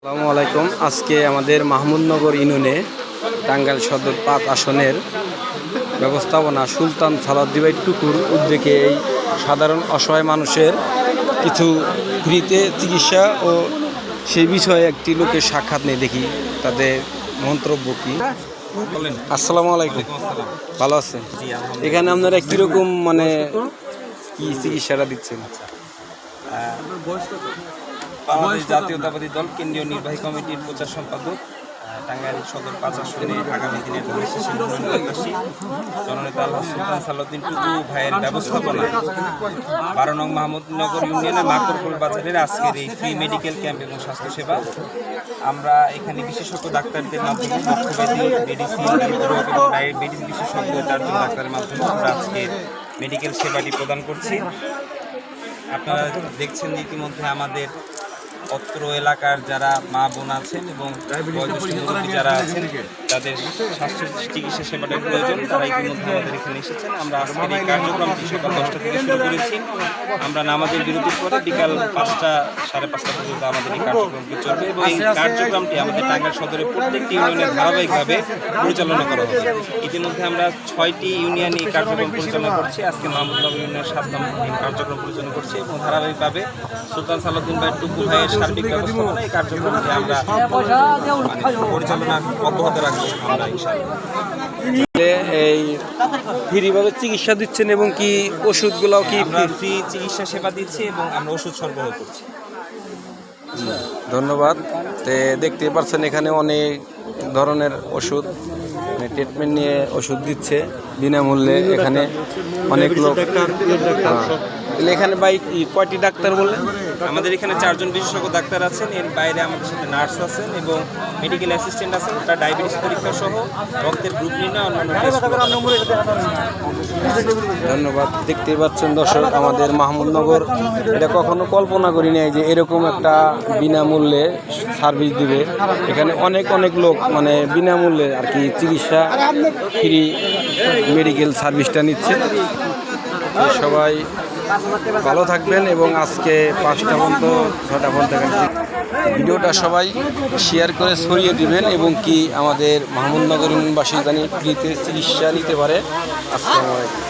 আসসালামু আলাইকুম। আজকে আমাদের মাহমুদনগর ইউনিয়নে টাঙ্গাইল সদর ৫ আসনের ব্যবস্থাপনা সুলতান সালাউদ্দিন ভাই টুকুর উদ্যোগে এই সাধারণ অসহায় মানুষের কিছু ফ্রিতে চিকিৎসা ও সেই বিষয়ে একটি লোকের সাক্ষাৎ নিয়ে দেখি তাদের মন্তব্য কী। আসসালামু আলাইকুম, ভালো আছেন? এখানে আপনারা কীরকম কি চিকিৎসাটা দিচ্ছেন? বাংলাদেশ জাতীয়তাবাদী দল কেন্দ্রীয় নির্বাহী কমিটির প্রচার সম্পাদক, টাঙ্গাইল সদর ৫ আসনে আগামী দিনের জননেতা আল্লাহ সুলতান সালাউদ্দিন টুকু ভাইয়ের ব্যবস্থাপনায় ১২ নং মাহমুদনগর ইউনিয়নের মাকড়কোল বাজারের আজকের এই ফ্রি মেডিকেল ক্যাম্প এবং স্বাস্থ্যসেবা আমরা এখানে বিশেষজ্ঞ ডাক্তারদের মাধ্যমে বক্ষব্যাধি, মেডিসিন, হৃদরোগ এবং ডায়াবেটিস বিশেষজ্ঞ ৪ জন ডাক্তারের মাধ্যমে আমরা আজকের মেডিকেল সেবাটি প্রদান করছি। আপনারা দেখছেন ইতিমধ্যে আমাদের অত্র এলাকার যারা মা বোন আছেন এবং বয়োজ্যেষ্ঠ মুরব্বী যারা আছেন তাদের স্বাস্থ্য চিকিৎসা সেবাটার প্রয়োজন, তারা ইতিমধ্যে আমাদের এখানে এসেছেন। আমরা আজকের এই কার্যক্রমটি সকাল ১০টা থেকে শুরু করেছি। আমরা নামাজের বিরতির পরে বিকাল ৫টা সাড়ে ৫টা পর্যন্ত আমাদের এই কার্যক্রমটি চলবে এবং এই কার্যক্রমটি আমাদের টাঙ্গাইল সদরের প্রত্যেকটি ইউনিয়নে ধারাবাহিকভাবে পরিচালনা করা হবে। ইতিমধ্যে আমরা ৬টি ইউনিয়নে এই কার্যক্রম পরিচালনা করছি। আজকে মাহমুদনগর ইউনিয়নের ৭ নম্বর কার্যক্রম পরিচালনা করছি এবং ধারাবাহিকভাবে সুলতান সালাউদ্দিন ভাই টুকু ভাইয়ের সার্বিক ব্যবস্থাপনা এই কার্যক্রমটি আমরা পরিচালনা অব্যাহত রাখবো আমরা ইনশাআল্লাহ। এই ফ্রিভাবে চিকিৎসা দিচ্ছেন এবং কি ওষুধগুলোও কি ফ্রি চিকিৎসা সেবা দিচ্ছি এবং আমরা ওষুধ সরবরাহ করছি। ধন্যবাদ। তে দেখতে পাচ্ছেন এখানে অনেক ধরনের ওষুধ ট্রিটমেন্ট নিয়ে ওষুধ দিচ্ছে বিনামূল্যে। এখানে অনেক লোক এখানে ভাই কয়টি ডাক্তার বললেন? আমাদের এখানে ৪ জন বিশেষজ্ঞ ডাক্তার আছেন, এর বাইরে আমাদের সাথে নার্স আছেন এবং মেডিকেল অ্যাসিস্ট্যান্ট আছেন, তারা ডায়াবেটিস পরীক্ষা সহ রক্তের গ্রুপ নির্ণয় অন্যান্য টেস্ট। ধন্যবাদ। দেখতেই পাচ্ছেন দর্শক, আমাদের মাহমুদনগর এটা কখনো কল্পনা করি নাই যে এরকম একটা বিনামূল্যে সার্ভিস দিবে। এখানে অনেক লোক বিনামূল্যে আর কি চিকিৎসা ফ্রি মেডিকেল সার্ভিসটা নিচ্ছে। সবাই ভালো থাকবেন এবং আজকে ৫টা পর্যন্ত ৬টা পর্যন্ত ভিডিওটা সবাই শেয়ার করে ছড়িয়ে দিবেন এবং কি আমাদের মাহমুদনগর ইউনিয়নবাসী জানি ফ্রিতে চিকিৎসা নিতে পারে। আসসালামু আলাইকুম।